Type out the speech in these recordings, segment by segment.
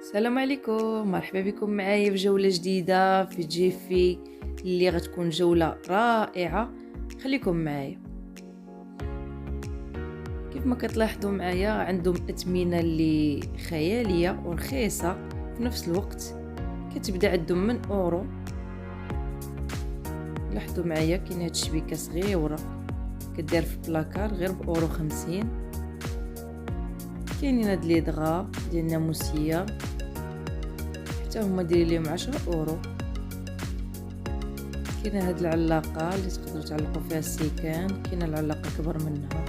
السلام عليكم، مرحبا بكم معايا في جولة جديدة في جيفي اللي غتكون جولة رائعة. خليكم معايا. كيف ما كتلاحظوا معايا عندهم أثمنة اللي خيالية ورخيصة في نفس الوقت. كتبدا عندهم من أورو. لاحظوا معايا كاين هاد الشبيكة صغيرة كدير في بلاكار غير بأورو 50. كاينين هاد لي دغا ديال الناموسية حتى هما دايرين ليهم 10 أورو. كاينه هاد العلاقه اللي تقدروا تعلقوا فيها السيكان، كاينه العلاقه كبر منها.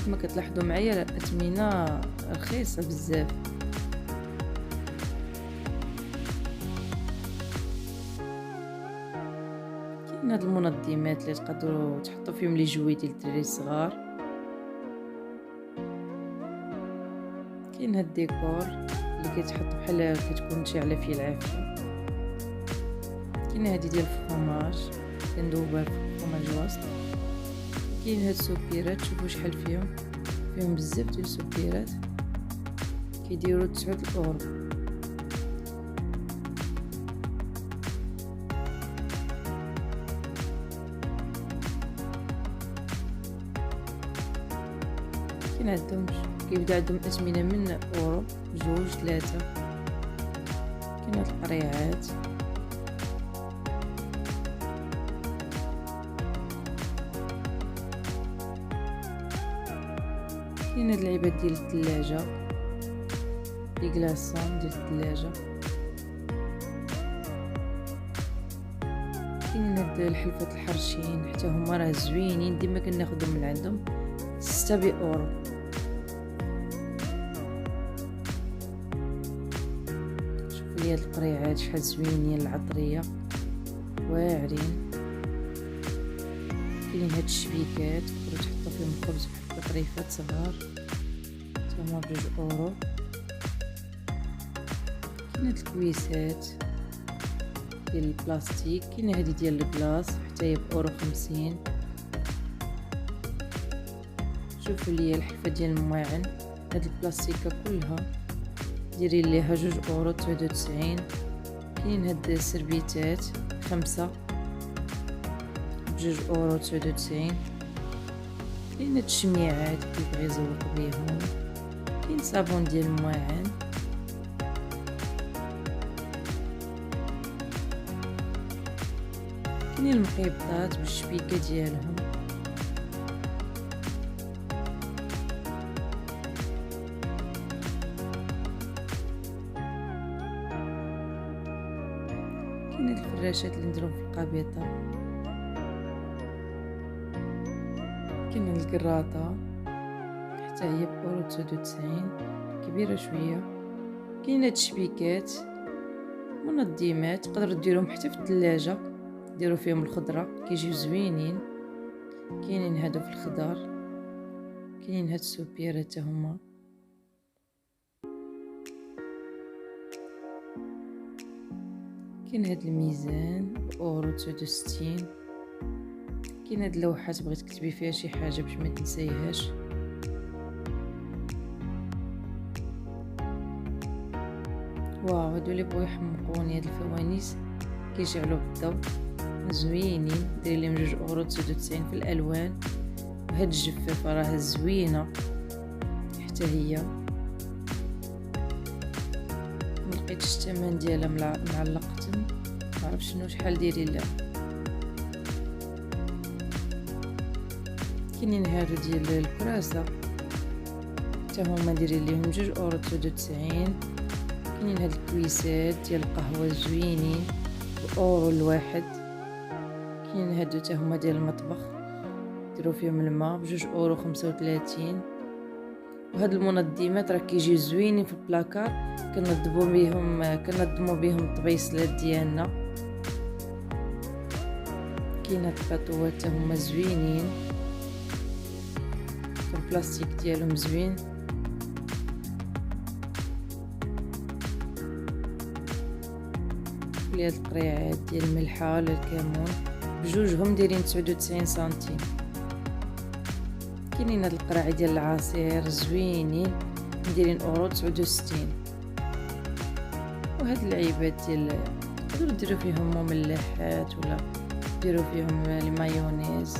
كما كتلاحظوا معايا الاثمنه رخيصه بزاف. كاين هاد المنظمات اللي تقدروا تحطوا فيهم لي جوي ديال الدراري الصغار. كاين هاد الديكور اللي كيتحط بحال كتكون شاعله فيه العافيه. كاينه هادي ديال الفرماج كندوبها في الفرماج وسط. كاين هاد السوبيرات شوفوا شحال فيهم بزاف ديال السوبيرات كيديروا 9 اورو. كاين عندهم كيبدا عندهم اثمنه من اورو 2 3. كاين هاد القريعات كاين هاد اللعيبات ديال الثلاجه لي كلاصون ديال الثلاجه. كاين هاد الحلفات الحرشين حتى هما راه زوينين، ديما كناخذهم من عندهم 6 بأورو. شوفوا لي هاد القريعات شحال زوينين العطريه واعرين. كاينين هاد الشبيكات تقدروا تحطوا فيهم الخبز بحال طريفات صغار تما ب2 أورو. كاين هاد الكويسات ديال البلاستيك، كاينه هادي ديال الكلاص حتى هي بأورو 50. شوفوا لي الحلفه ديال الماعن هاد البلاستيكه كلها ديري ليها 2 أورو 99. كاين هاد السربيتات 5 ب2 أورو 99. كاين هاد الشميعات كيبغي يزوق بيهم. كاين صابون ديال الماعن. كاين المقيبطات بالشبيكه ديالهم. كاين هاد الفراشات اللي نديرهم في القبيطه. كاين الكراطه حتى هي بأورو 99 كبيره شويه. كاين هاد الشبيكات منظمات تقدروا ديروهم حتى في الثلاجه، ديروا فيهم الخضره كيجيو زوينين. كاينين هادو في الخضر. كاينين هاد السوبيرات حتى هما. كاين هاد الميزان بأورو 69. كاين هاد اللوحات بغيت تكتبي فيها شي حاجه باش ما تنسايهاش. واو هادو اللي بغاو يحمقوني هاد الفوانيس كيشعلوا بالضوء زوينين داير لهم 2 أورو 99 في الالوان. وهاد الجفافه راها زوينه حتى هي ملقيتش الثمن ديالها معلقتم، معرفش شنو شحال دايرين لها. كاينين هادو ديال الكراسه حتى هما دايرين ليهم 2 أورو 99. كاينين هاد الكويسات ديال القهوه زوينين بأورو الواحد. كاينين هادو حتى هما ديال المطبخ ديروا فيهم الماء ب2 أورو 35. وهاد المنظمات راه كيجيو زوينين في البلاكار كنظموا بهم الطبيصلات ديالنا. كاين هاد الباطوات حتى هما زوينين البلاستيك ديالهم زوين. هاد القريعات ديال الملحه ولا الكمون بجوجهم دايرين 99 سنتيم. كاينين هاد القراعي ديال العصير زوينين دايرين أورو 69. وهاد العيبات ديال تقدروا ديروا فيهم مملحات ولا ديروا فيهم المايونيز.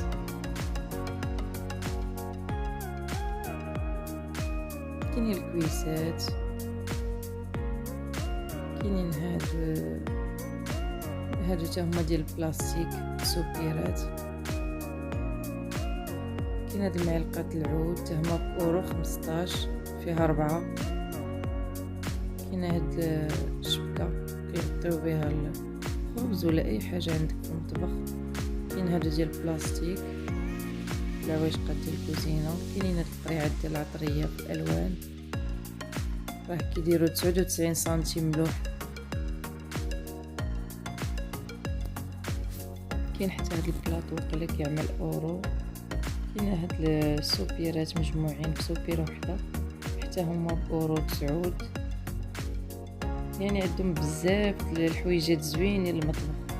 كاينين الكويسات، كاينين هادو تا هما ديال البلاستيك سوبيرات. كاين هاد المعلقات العود تا هما بأورو 15 فيها 4. كاين هاد الشبكة كيغطيو بها الخبز ولا اي حاجة عندك في المطبخ. كاين هادو ديال البلاستيك العواشقات ديال الكوزينة. كاينين هاد القريعات ديال العطرية في الالوان، راه كيديروا 99 سنتيم لوح. كاين حتى هاد البلاطو اللي كيعمل اورو. كاين هاد السوبيرات مجموعين في سوبيره وحده حتى هما بأورو 9. يعني عندهم بزاف الحويجات زوينين للمطبخ.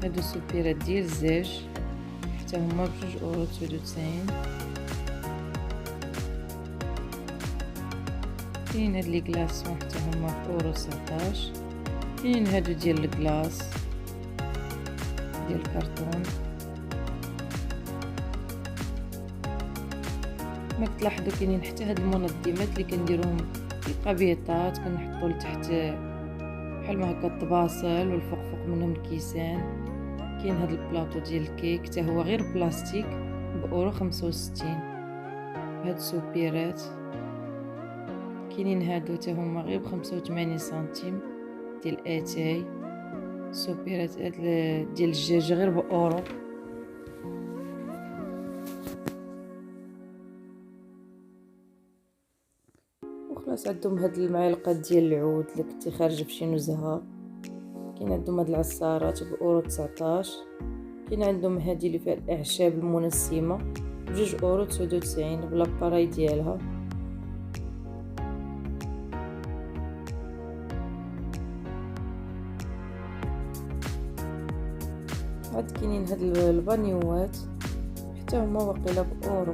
هادو سوبيرات ديال الزاج حتى هما ب2 أورو 99. كاين هاد لي كلاصون حتى هما بأورو 19. كاين هادو ديال الكلاص ديال الكرتون. ما كتلاحظوا كاينين حتى هاد المنظمات اللي كنديروهم في القبيطات، كنحطوا لتحت بحال ما هكا الطباصل والفوق منهم الكيسان. كاين هاد البلاطو ديال الكيك حتى هو غير بلاستيك بأورو 65. هاد السوبيرات كاينين هادو حتى هما غير ب85 سنتيم ديال اتاي. سوبيرات ديال الدجاج غير بأورو. وخلاص عندهم هاد المعلقات ديال العود اللي كنتي خارجه في شي نزهه. كاين عندهم هاد العصارات بأورو 19. كاين عندهم هادي اللي فيها الاعشاب المنسمه ب2 أورو 99 بلاباراي ديالها. عاد كاينين هاد البانيوات حتى هما واقيلا بأورو.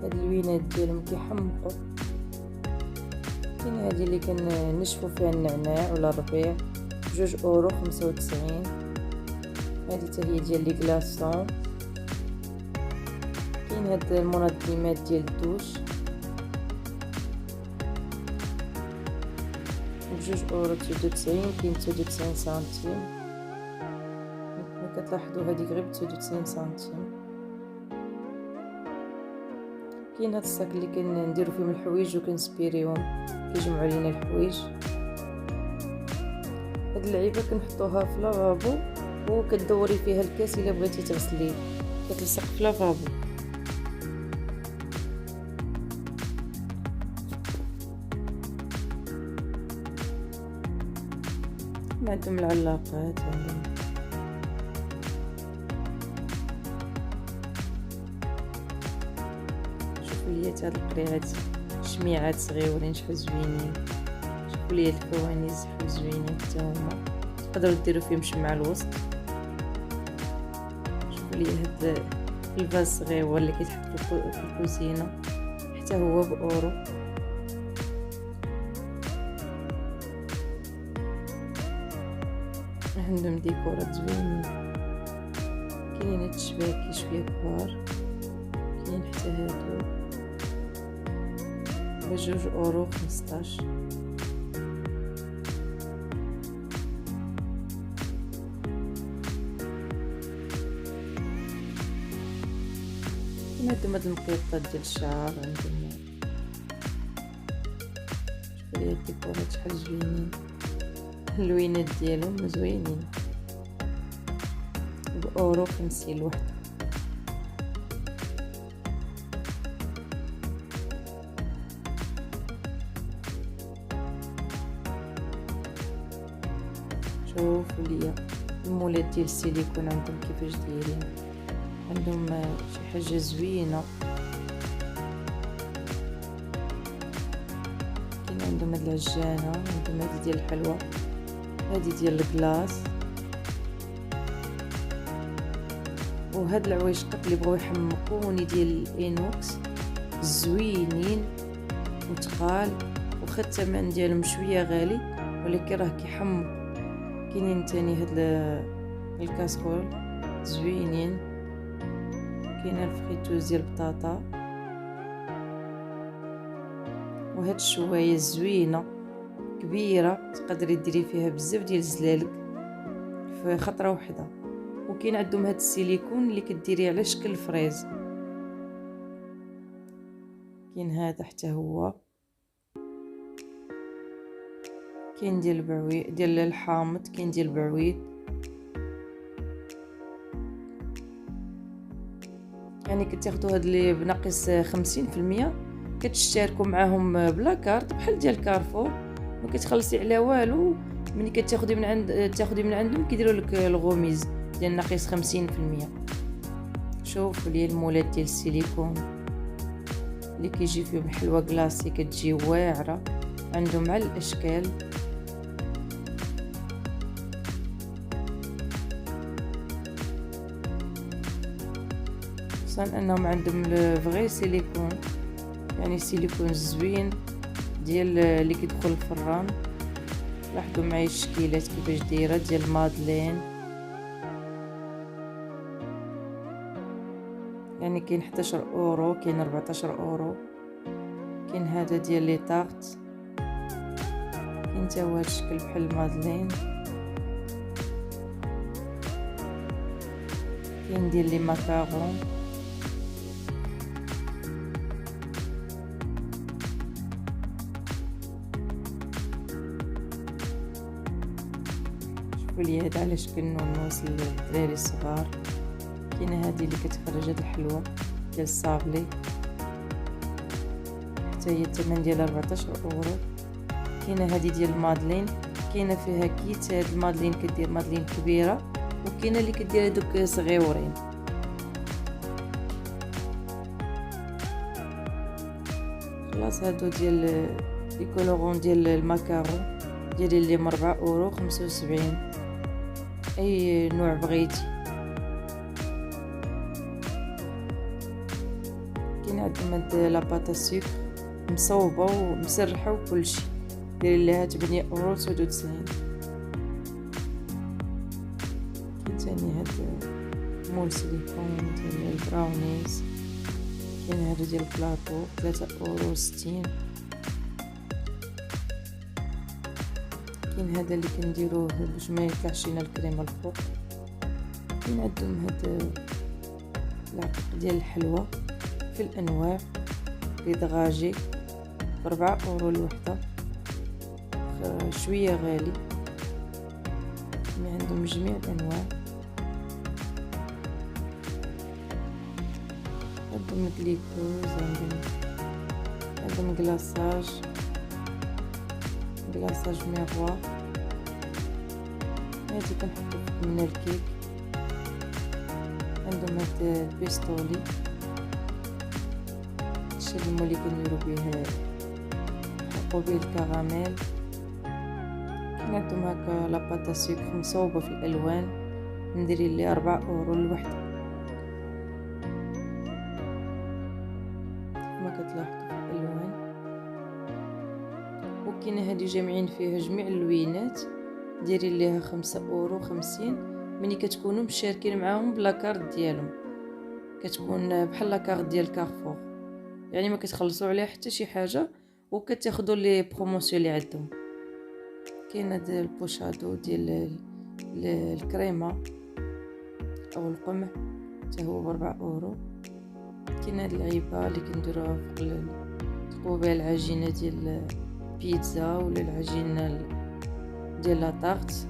هاد الوينات ديالهم كيحمقوا. كاين هادي اللي كنشفوا فيها النعناع ولا الربيع ب2 أورو 95. هادي حتى هي ديال لي كلاصون. كاين هاد المنظمات ديال الدوش ب2 أورو 99. كاين 99 سنتيم. كتلاحظوا هذيك غير 99 سنتيم. كاين هاد الصاك اللي كنديروا فيهم الحوايج وكنسبيريهم كيجمعوا لينا الحوايج. هاد اللعيبه كنحطوها في لافابو وكدوري فيها الكاس الا بغيتي تغسليه كتلصق في لافابو. عندهم العلاقات، عندهم ليات هاد القريعات شميعات صغيورين شحال زوينين. شوفوا لي الفوانيس شحال زوينين حتى هما، تقدروا ديروا فيهم شمعة الوسط. شوفوا لي هاد الفاز صغيور اللي كيتحط في الكوزينه حتى هو بأورو. عندهم ديكورات زوينين. كاينين هاد الشباكي شويه كبار. كاين حتى هادو ب2 أورو 15. عندهم هاد المقيطات ديال الشعر. عندهم شوفوا لي الديكورات شحال زوينين. اللوينات ديالهم زوينين بأورو 50 الوحده. شوفوا ليا المولات ديال السيليكون عندهم كيفاش دايرين. عندهم شي حاجه زوينه. كاين عندهم هاد العجانه، عندهم هادي ديال الحلوى، هادي ديال الكلاص، وهاد العواشقات اللي بغاو يحمقوني ديال الانوكس زوينين وتقال واخا الثمن ديالهم شويه غالي ولكن راه كيحمق. كاينين تاني هاد الكاسرول زوينين، كاينه الفريتوز ديال البطاطا، وهاد الشوايه زوينه كبيره تقدري ديري فيها بزاف ديال الزلالك في خطره وحده. وكاين عندهم هاد السيليكون اللي كديريه على شكل فريز. كاين هذا حتى هو، كاين ديال البعويد ديال الحامض، كاين ديال البعويد. يعني كتاخدوا هاد اللي بناقص 50% كتشتركوا معاهم بلا كارت بحال ديال كارفور، ما كتخلصي على والو. ملي كتاخدي من عندهم كيديروا لك الغوميز ديال ناقص 50%. شوفوا لي المولات ديال السيليكون اللي كيجي فيهم حلوه كلاصي كتجي واعره، عندهم مع الاشكال. خصوصا انهم عندهم الفغي سيليكون، يعني سيليكون زوين ديال اللي كيدخل الفران. لاحظوا معايا الشكيلات كيفاش دايره ديال مادلين. يعني كاين 11 اورو، كاين 14 اورو. كاين هذا ديال لي طارت، كاين تا هو الشكل بحال المادلين. كاين ديال لي ماكارون. شوفوا لي هذا على شكل نونوس للدراري الصغار. كاينه هذه اللي كتخرج هاد الحلوه ديال الصابلي، حتى هي الثمن ديال 14 اورو. كاينه هذه ديال المادلين، كاينه فيها كيت. هاد المادلين كدير مادلين كبيره، وكاينه اللي كدير هذوك صغيورين. خلاص هادو ديال لي كولورون ديال الماكارون ديالي اللي ب 4 اورو 75، اي نوع بغيتي. كاين عندهم هاد لاباطا سكر مصوبه ومسرحه وكلشي، داير لها 8 اورو 99. كاين تاني هاد مول سيليكون ديال البراونيز. كاين هذا ديال البلاطو 3 اورو 60. كاين هذا اللي كنديروه باش ما يطلعش لنا الكريمه الفوق. كاين عندهم هاد العقد ديال الحلوى في الانواع لدغاجي ب 4 اورو الوحده، شويه غالي. عندهم جميع الانواع. عندهم الجليكوز، عندهم كلاصاج ميغوا. هادي كنحطو من الكيك. عندهم هاد البيستولي الشلمو اللي كنديرو بيه نحطو بيه الكراميل. كاين عندهم هكا لاباطا سكر مصوبه في الالوان، نديري لي 4 اورو الوحده كما كتلاحظوا في الالوان. وكاينه هذه جامعين فيها جميع اللوينات، ديري ليها 5 اورو 50. ملي كتكونوا مشاركين معاهم بلا كارت ديالهم كتكون بحال لا كارت ديال كارفور، يعني ما كتخلصوا عليها حتى شي حاجه وكتاخذوا لي بروموسيون اللي عندهم. كاين هذا البوشادو ديال الكريمه او القمح حتى هو ب 4 اورو. كاين هاد العيبه اللي كنديروها فوق تقوا بها العجينه ديال بيتزا ولا العجينه ديال لا طارت.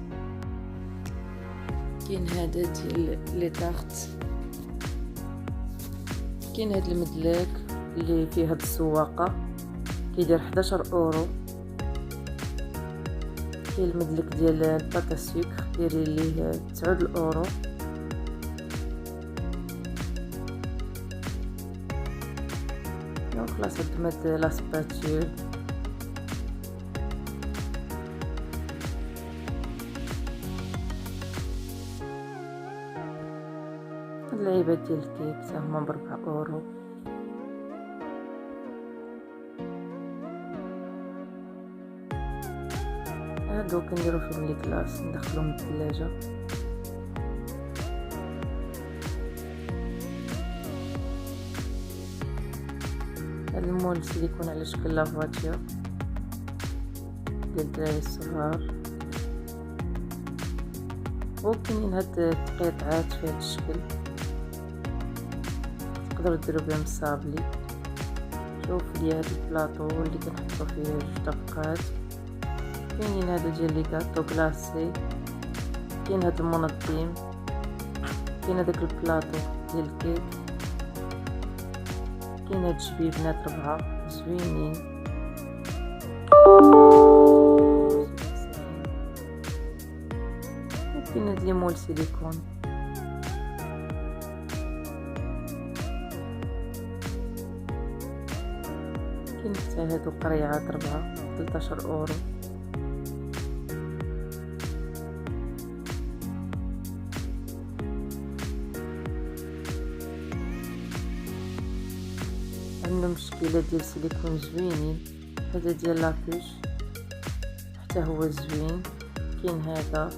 كاين هذا ديال لي طارت. كاين هاد المدلاك اللي فيه هاد السواقه كيدير 11 اورو. كاين المدلك ديال الباطا سكر ديري ليه 9 اورو. خلاص هاد لا سباتول. هاد العيبات ديال الكيك تا هما ب 4 اورو. هادو كنديرو فيهم لي كلاص ندخلوهم الثلاجة. هاد المول سيليكون على شكل لافواتير ديال الدراري الصغار، وكاينين هاد التقيطعات في هاد الشكل تقدروا ديروا بهم الصابلي. شوف لي هاد البلاطو اللي كنحطو فيه جوج طبقات، كاينين هادو ديال لي كاطو كلاسي، كاين هاد المنظم، كاين هداك البلاطو ديال الكيك، كاين هاد الجبيبنات 4 زوينين، وكاين هاد لي مول سيليكون. كاين حتى هادو قريعات 4 13 اورو. عندهم تشكيلات ديال سيليكون زوينين، هذا ديال لابوش حتى هو زوين. كاين هذا،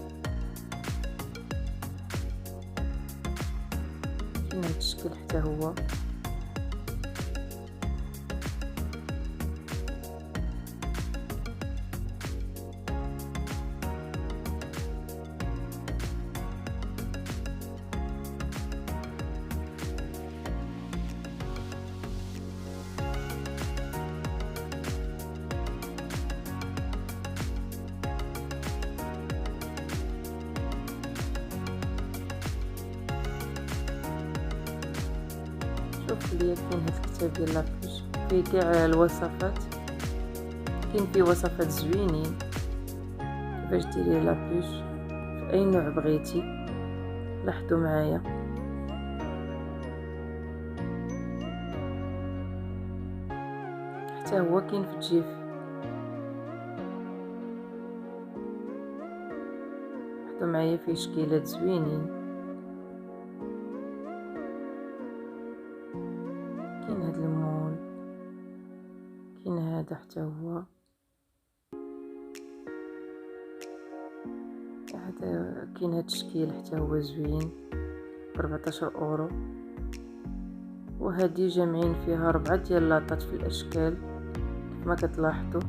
كاين هاد الشكل حتى هو. شوف ليا كاين هاد الكتاب ديال لابوش فيه كاع الوصفات، كاين فيه وصفات زوينين كيفاش ديري لابوش في اي نوع بغيتي. لاحظوا معايا حتى هو كاين في الجيف. لاحظوا معايا فيه شكيلات زوينين. كاين هاد المول، كاين هذا حتى هو، هذا كاين هاد الشكل حتى هو زوين ب 14 اورو. وهادي جامعين فيها 4 ديال لاطات في الاشكال كيف ما كتلاحظوا،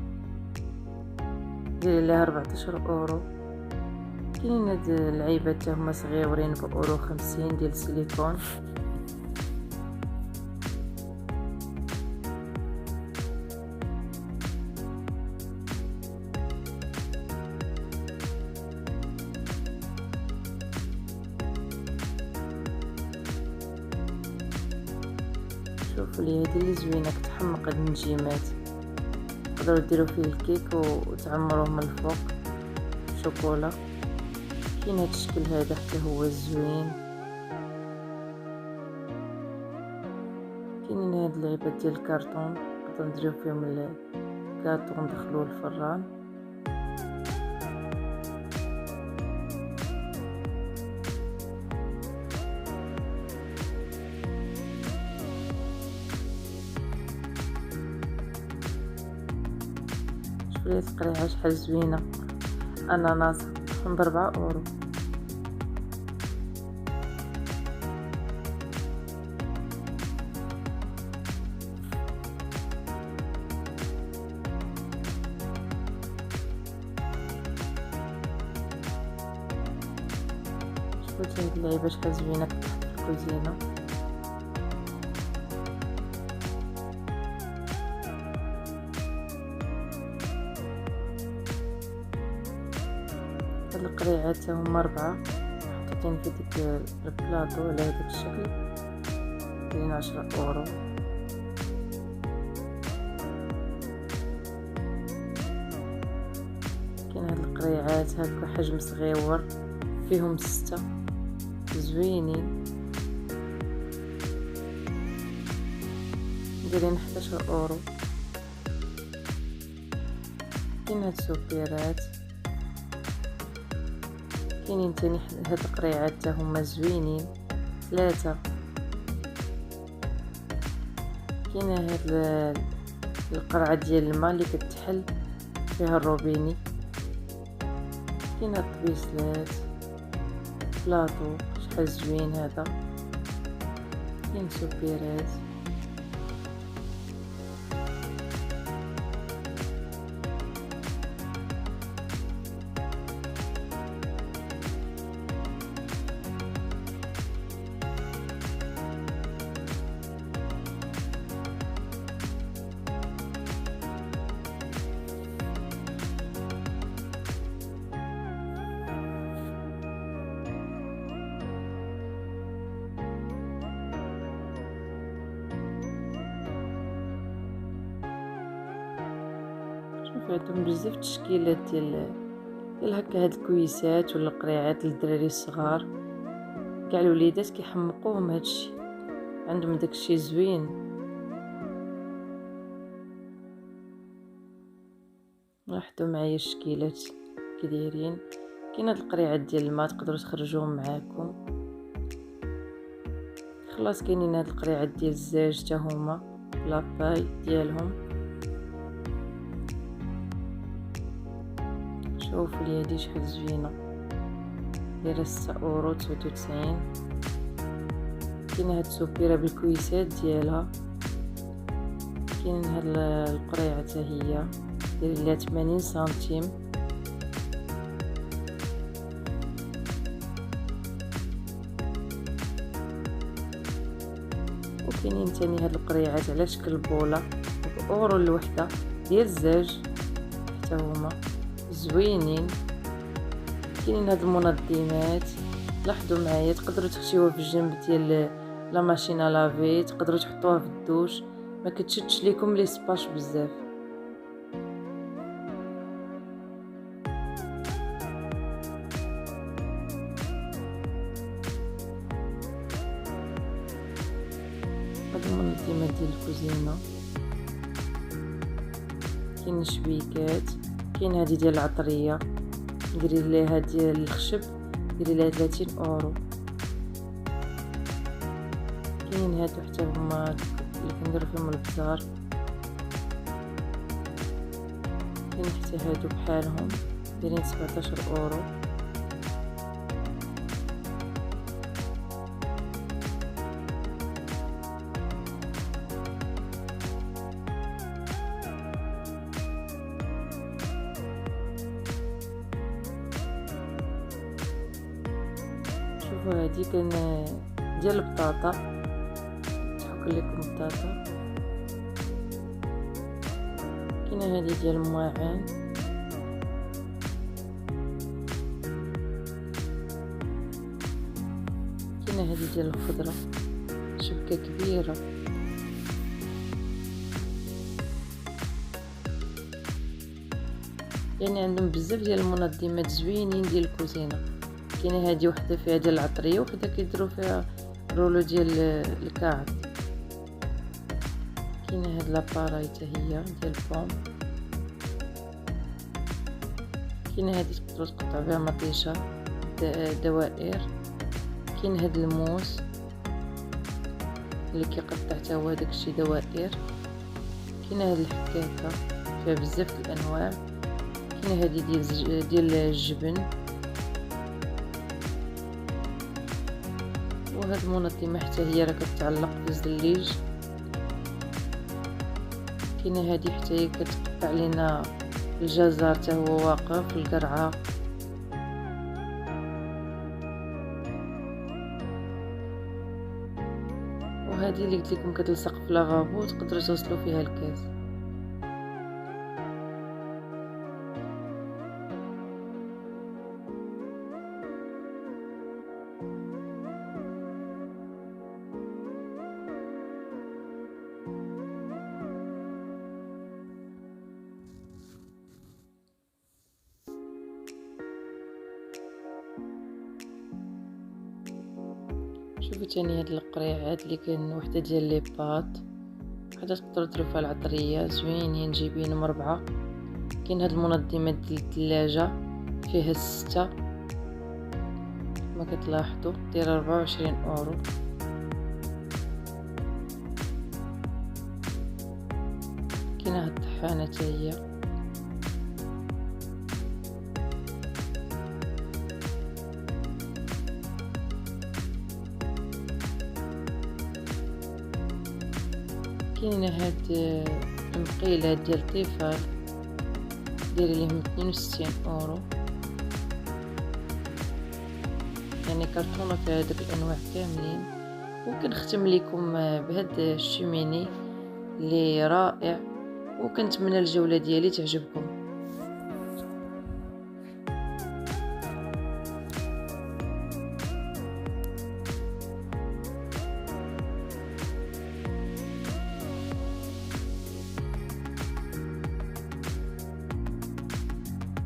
داير لها 14 اورو. كاينين هاد العيبات حتى هما صغيورين بأورو 50 ديال السيليكون. شوفوا لي هذه اللي زوينه كتحمق هاد النجيمات، تقدروا ديروا فيه الكيك وتعمروه من الفوق شوكولا. كاين هاد الشكل هذا حتى هو زوين. كاينين هاد العباد ديال الكرتون نقدروا نديرو فيهم الكاطو ندخلوه الفران. شوفوا لي القريعه شحال زوينه، اناناس ب 4 اورو. شوفوا هاد اللعيبه شحال زوينه تحت في الكوزينه. هاد القريعات هما 4 محطوطين في ديك البلاطو على هذاك الشكل، دايرين 10 اورو. كاين هاد القريعات هكا حجم صغيور فيهم 6 زوينين، دايرين 11 اورو. كاين هاد السوبيرات، كاينين تاني هاد القريعات حتى هما زوينين 3. كاينه هاد القرعه ديال الماء اللي كتحل فيها الروبيني، كاين هاد الطبيسلات بلاطو شحال زوين هذا، كاين سوبيرات. شوف عندهم بزاف التشكيلات ديال هكا هاد الكويسات ولا القريعات للدراري الصغار، كاع الوليدات كيحمقوهم هادشي، عندهم داكشي زوين. لاحظوا معايا الشكيلات كي دايرين. كاين هاد القريعات ديال الماء تقدروا تخرجوهم معاكم. خلاص كاينين هاد القريعات ديال الزاج حتى هما لاباي ديالهم. شوفوا لي هادي شحال زوينه، دايره 6 € 99. كاين هاد السوبيره بالكويسات ديالها. كاين هاد القريعه حتى هي دايره ليها 80 سنتيم. وكاينين تاني هاد القريعات على شكل بوله بأورو الوحده ديال الزاج، حتى هما زوينين. كاينين هاد المنظمات، لاحظوا معايا تقدروا تخشيوها في الجنب ديال لا ماشينه لافي، تقدروا تحطوها في الدوش، ما كتشدش ليكم لي سباش بزاف. هاد المنظمات ديال الكوزينه. كاين شبيكات، كاين هادي ديال العطريه نديري ليها ديال الخشب، نديري ليها 30 €. كاين هادو حتى هما اللي كنديرو فيهم البزار. كاين حتى هادو بحالهم دايرين 17 €. شوفوا هادي كان ديال البطاطا، تحك لكم البطاطا. كاينه هادي ديال الماعن. كاينه هادي ديال الخضره، شبكه كبيره. يعني عندهم بزاف ديال المنظمات زوينين ديال الكوزينه. كاينه هادي وحده فيها ديال العطريه، وحده كيديروا فيها رولو ديال الكعب. كاينه هاد لاباراي حتى هي ديال البوم. كاينه هادي تقدروا تقطعوا بها مطيشه دوائر. كاين هاد الموس اللي كيقطع حتى هو داكشي دوائر. كاينه هاد الحكاكه فيها بزاف الانواع. كاينه هادي ديال الجبن. وهاد المنظمه حتى هي راه كتعلق في الزليج. كاينه هادي حتى هي كتقطع لينا الجزر حتى هو واقف، القرعه. وهذه اللي قلت لكم كتلصق في لافابو، تقدروا توصلوا فيها الكاس. شوفوا تاني هاد القريعات اللي كاين وحده ديال لي باط، وحده تقدروا ديروا فيها العطريه، زوينين جايبينهم 4. كاين هاد المنظمات ديال الثلاجه فيها 6 كما كتلاحظوا، دايره 24 €. كاينه هاد الطحانه حتى هي. كاين هاد المقيلات ديال طيفال دايره ليهم 62€، يعني كرتونه فيها هادوك الانواع كاملين. وكنختم لكم بهاد الشوميني اللي رائع، وكنتمنى الجوله ديالي تعجبكم.